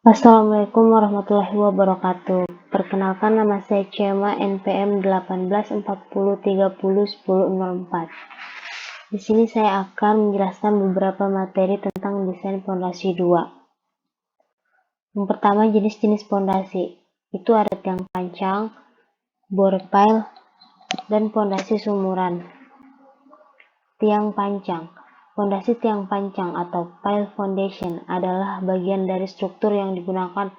Assalamualaikum warahmatullahi wabarakatuh. Perkenalkan, nama saya Cema, NPM 1840301004. Di sini saya akan menjelaskan beberapa materi tentang desain pondasi 2. Yang pertama, jenis-jenis pondasi. Itu ada tiang pancang, bore pile, dan pondasi sumuran. Tiang pancang. Pondasi tiang pancang atau pile foundation adalah bagian dari struktur yang digunakan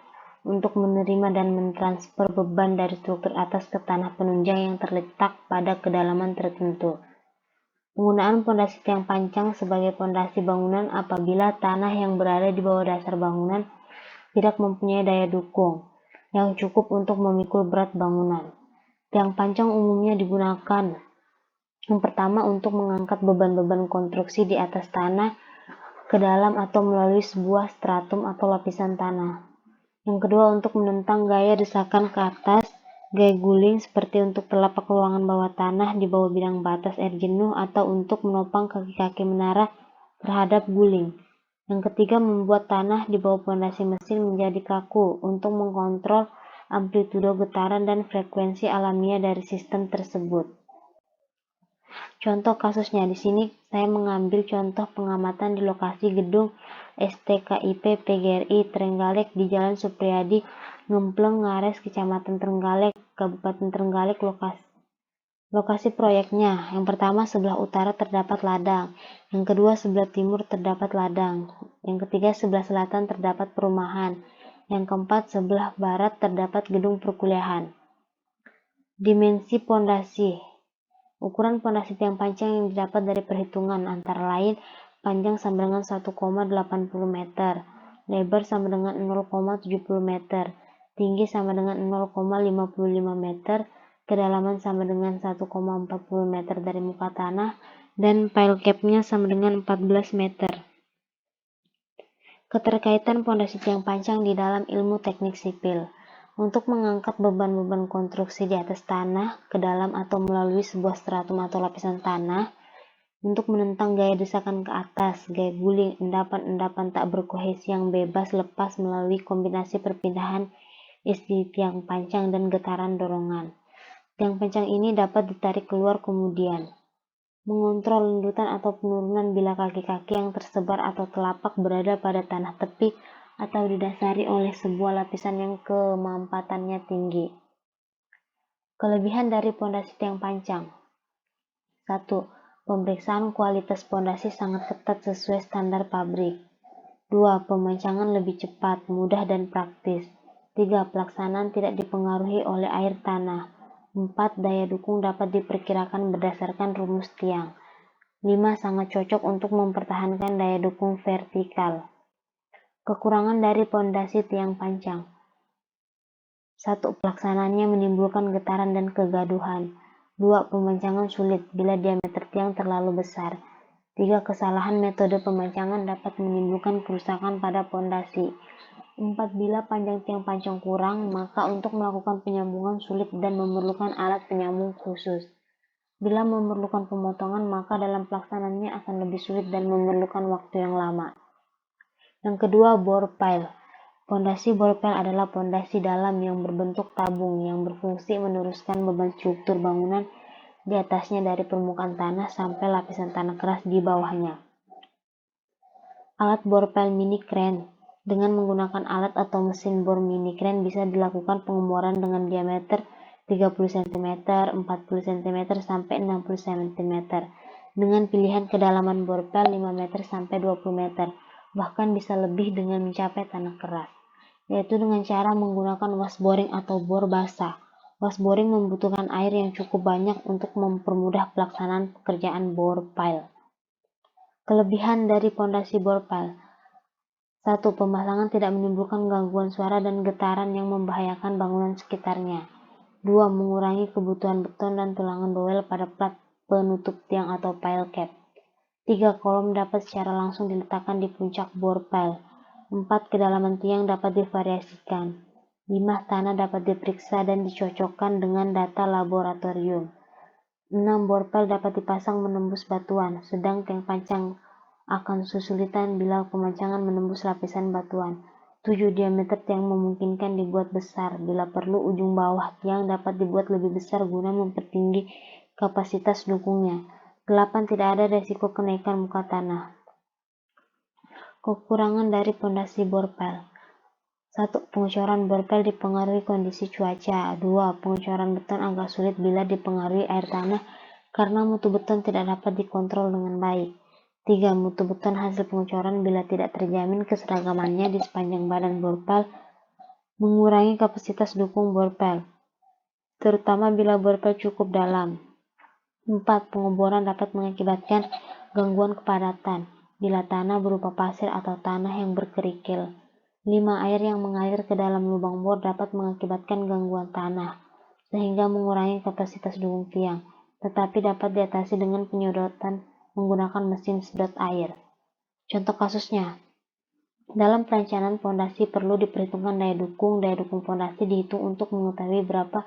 untuk menerima dan mentransfer beban dari struktur atas ke tanah penunjang yang terletak pada kedalaman tertentu. Penggunaan pondasi tiang pancang sebagai pondasi bangunan apabila tanah yang berada di bawah dasar bangunan tidak mempunyai daya dukung yang cukup untuk memikul berat bangunan. Tiang pancang umumnya digunakan yang pertama untuk mengangkat beban-beban konstruksi di atas tanah ke dalam atau melalui sebuah stratum atau lapisan tanah. Yang kedua untuk menentang gaya desakan ke atas, gaya guling seperti untuk telapak ruangan bawah tanah di bawah bidang batas air jenuh atau untuk menopang kaki-kaki menara terhadap guling. Yang ketiga membuat tanah di bawah pondasi mesin menjadi kaku untuk mengontrol amplitudo getaran dan frekuensi alamiah dari sistem tersebut. Contoh kasusnya di sini saya mengambil contoh pengamatan di lokasi gedung STKIP PGRI Trenggalek di Jalan Supriyadi, Ngempleng, Ngares, Kecamatan Trenggalek, Kabupaten Trenggalek. Lokasi proyeknya, yang pertama sebelah utara terdapat ladang, yang kedua sebelah timur terdapat ladang, yang ketiga sebelah selatan terdapat perumahan, yang keempat sebelah barat terdapat gedung perkuliahan. Dimensi pondasi. Ukuran pondasi tiang pancang yang didapat dari perhitungan antara lain panjang sama dengan 1,80 meter, lebar sama dengan 0,70 meter, tinggi sama dengan 0,55 meter, kedalaman sama dengan 1,40 meter dari muka tanah, dan pile cap-nya sama dengan 14 meter. Keterkaitan pondasi tiang pancang di dalam ilmu teknik sipil. Untuk mengangkat beban-beban konstruksi di atas tanah ke dalam atau melalui sebuah stratum atau lapisan tanah, untuk menentang gaya desakan ke atas, gaya guling, endapan-endapan tak berkohesi yang bebas lepas melalui kombinasi perpindahan isi tiang pancang dan getaran dorongan. Tiang pancang ini dapat ditarik keluar kemudian. Mengontrol lendutan atau penurunan bila kaki-kaki yang tersebar atau telapak berada pada tanah tepi atau didasari oleh sebuah lapisan yang kemampatannya tinggi. Kelebihan dari pondasi tiang pancang. 1. Pemeriksaan kualitas pondasi sangat ketat sesuai standar pabrik. 2. Pemancangan lebih cepat, mudah, dan praktis. 3. Pelaksanaan tidak dipengaruhi oleh air tanah. 4. Daya dukung dapat diperkirakan berdasarkan rumus tiang. 5. Sangat cocok untuk mempertahankan daya dukung vertikal. Kekurangan dari pondasi tiang pancang. 1. Pelaksanaannya menimbulkan getaran dan kegaduhan. 2. Pemancangan sulit bila diameter tiang terlalu besar. 3. Kesalahan metode pemancangan dapat menimbulkan kerusakan pada pondasi. 4. Bila panjang tiang pancang kurang, maka untuk melakukan penyambungan sulit dan memerlukan alat penyambung khusus. Bila memerlukan pemotongan, maka dalam pelaksanaannya akan lebih sulit dan memerlukan waktu yang lama. Yang kedua, bore pile. Pondasi bore pile adalah pondasi dalam yang berbentuk tabung yang berfungsi meneruskan beban struktur bangunan di atasnya dari permukaan tanah sampai lapisan tanah keras di bawahnya. Alat bore pile mini crane. Dengan menggunakan alat atau mesin bor mini crane bisa dilakukan pengeboran dengan diameter 30 cm, 40 cm, sampai 60 cm dengan pilihan kedalaman bore pile 5 meter sampai 20 meter. Bahkan bisa lebih dengan mencapai tanah keras, yaitu dengan cara menggunakan washboring atau bor basah. Washboring membutuhkan air yang cukup banyak untuk mempermudah pelaksanaan pekerjaan bore pile. Kelebihan dari pondasi bore pile. 1. Pemasangan tidak menimbulkan gangguan suara dan getaran yang membahayakan bangunan sekitarnya. 2. Mengurangi kebutuhan beton dan tulangan bawel pada plat penutup tiang atau pile cap. 3. Kolom dapat secara langsung diletakkan di puncak bore pile. 4. Kedalaman tiang dapat divariasikan. 5. Tanah dapat diperiksa dan dicocokkan dengan data laboratorium. 6. Bore pile dapat dipasang menembus batuan, sedang tiang pancang akan kesulitan bila pemancangan menembus lapisan batuan. 7. Diameter tiang memungkinkan dibuat besar. Bila perlu, ujung bawah tiang dapat dibuat lebih besar guna mempertinggi kapasitas dukungnya. 8. Tidak ada resiko kenaikan muka tanah. Kekurangan dari pondasi borpel. 1. Pengecoran borpel dipengaruhi kondisi cuaca. 2. Pengecoran beton agak sulit bila dipengaruhi air tanah karena mutu beton tidak dapat dikontrol dengan baik. 3. Mutu beton hasil pengecoran bila tidak terjamin keseragamannya di sepanjang badan borpel mengurangi kapasitas dukung borpel, terutama bila borpel cukup dalam. 4. Pengeboran dapat mengakibatkan gangguan kepadatan bila tanah berupa pasir atau tanah yang berkerikil. 5. Air yang mengalir ke dalam lubang bor dapat mengakibatkan gangguan tanah, sehingga mengurangi kapasitas dukung tiang, tetapi dapat diatasi dengan penyedotan menggunakan mesin sedot air. Contoh kasusnya, dalam perencanaan pondasi perlu diperhitungkan daya dukung. Daya dukung pondasi dihitung untuk mengetahui berapa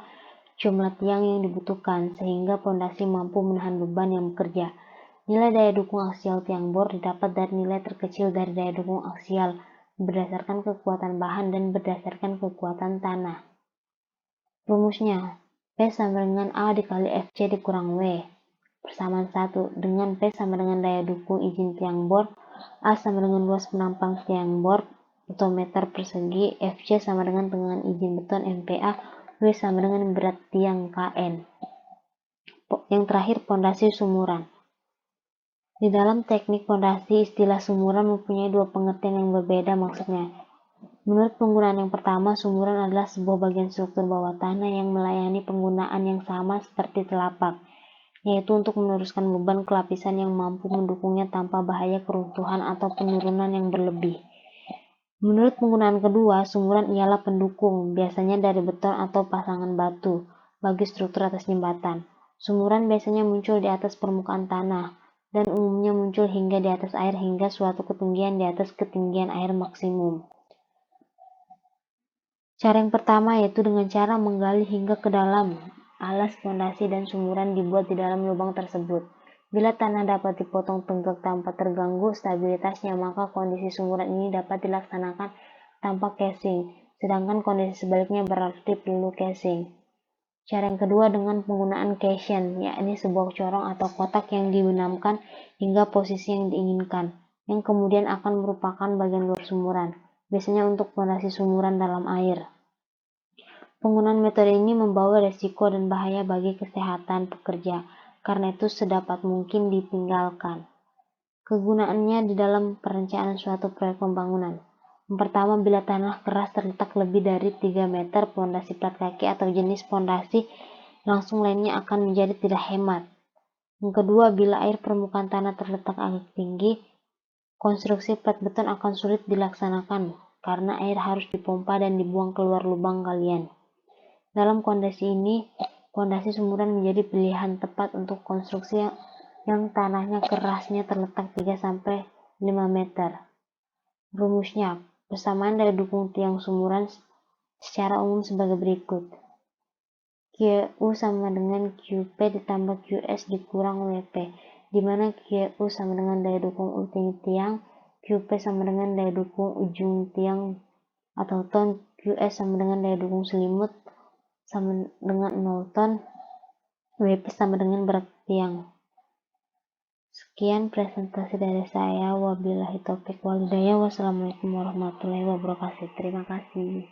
jumlah tiang yang dibutuhkan, sehingga pondasi mampu menahan beban yang bekerja. Nilai daya dukung aksial tiang bor didapat dari nilai terkecil dari daya dukung aksial berdasarkan kekuatan bahan dan berdasarkan kekuatan tanah. Rumusnya, P sama dengan A dikali FC dikurang W. Persamaan 1. Dengan P sama dengan daya dukung izin tiang bor, A sama dengan luas penampang tiang bor atau meter persegi, FC sama dengan tegangan izin beton MPa, W sama dengan berat tiang KN. Yang terakhir, pondasi sumuran. Di dalam teknik pondasi, istilah sumuran mempunyai dua pengertian yang berbeda maksudnya. Menurut penggunaan yang pertama, sumuran adalah sebuah bagian struktur bawah tanah yang melayani penggunaan yang sama seperti telapak, yaitu untuk meneruskan beban ke lapisan yang mampu mendukungnya tanpa bahaya keruntuhan atau penurunan yang berlebih. Menurut penggunaan kedua, sumuran ialah pendukung, biasanya dari beton atau pasangan batu, bagi struktur atas jembatan. Sumuran biasanya muncul di atas permukaan tanah, dan umumnya muncul hingga di atas air hingga suatu ketinggian di atas ketinggian air maksimum. Cara yang pertama yaitu dengan cara menggali hingga ke dalam. Alas fondasi dan sumuran dibuat di dalam lubang tersebut. Bila tanah dapat dipotong tegak tanpa terganggu stabilitasnya, maka kondisi sumuran ini dapat dilaksanakan tanpa casing, sedangkan kondisi sebaliknya berarti perlu casing. Cara yang kedua dengan penggunaan caisson, yakni sebuah corong atau kotak yang dibenamkan hingga posisi yang diinginkan, yang kemudian akan merupakan bagian luar sumuran, biasanya untuk fondasi sumuran dalam air. Penggunaan metode ini membawa resiko dan bahaya bagi kesehatan pekerja, karena itu sedapat mungkin ditinggalkan. Kegunaannya di dalam perencanaan suatu proyek pembangunan. Yang pertama, bila tanah keras terletak lebih dari 3 meter, pondasi plat kaki atau jenis pondasi langsung lainnya akan menjadi tidak hemat. Yang kedua, bila air permukaan tanah terletak agak tinggi, konstruksi plat beton akan sulit dilaksanakan karena air harus dipompa dan dibuang keluar lubang galian. Dalam kondisi ini, pondasi sumuran menjadi pilihan tepat untuk konstruksi yang tanahnya kerasnya terletak 3-5 meter. Rumusnya, persamaan dari dukung tiang sumuran secara umum sebagai berikut. QU sama dengan QP ditambah QS dikurang WP, di mana QU sama dengan daya dukung ulti tiang, QP sama dengan daya dukung ujung tiang atau ton, QS sama dengan daya dukung selimut sama dengan 0 ton, WP sama dengan berat tiang. Sekian presentasi dari saya. Wabillahi taufiq wal hidayah. Wassalamualaikum warahmatullahi wabarakatuh. Terima kasih.